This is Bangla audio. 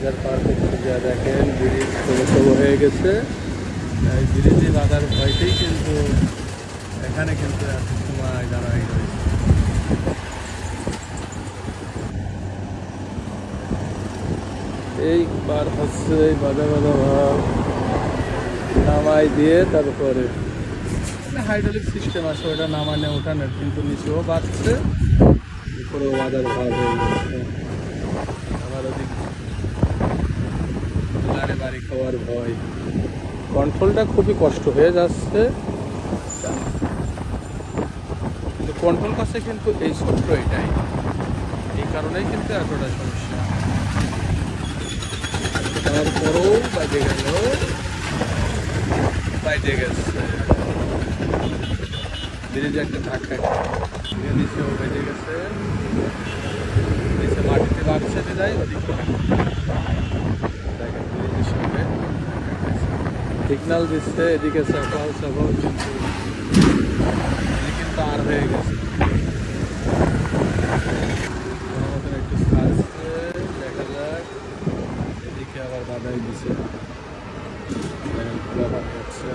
বাজার পার করতে যা দেখেন ব্রিজ তবু হয়ে গেছে। এই ব্রিজে বাজার ভয়তেই কিন্তু এখানে কিন্তু এত সময় দাঁড়াই রয়েছে। এইবার হচ্ছে এই বাজা বাজা ভাব নামাই দিয়ে তারপরে হাইড্রোলিক সিস্টেম আছে, ওটা নামানে ওঠানোর, কিন্তু নিচেও বাড়ছে, উপরেও বাজার ভাব হয়ে যাচ্ছে। আমার ওদিক গাড়ি বাড়ি খাওয়ার ভয়, কন্ট্রোলটা খুবই কষ্ট হয়ে যাচ্ছে। কন্ট্রোল করছে কিন্তু এই ছোট্ট এটাই, এই কারণেই কিন্তু এতটা সমস্যা। তারপরেও বাইরে গেল, বাইরে গেছে ব্রিজে একটা ধাক্কা নিচেও বেজে গেছে, নিচে মাটিতে বাড়ছে বিদায় ওদিকে দেখেন ব্রিজের সঙ্গে সিগনাল দিচ্ছে, এদিকে চাপাও কিন্তু পার হয়ে গেছে। একটু ছাড়ছে, দেখা যাক। এদিকে আবার বাধাই দিছে, খোলা পাচ্ছে।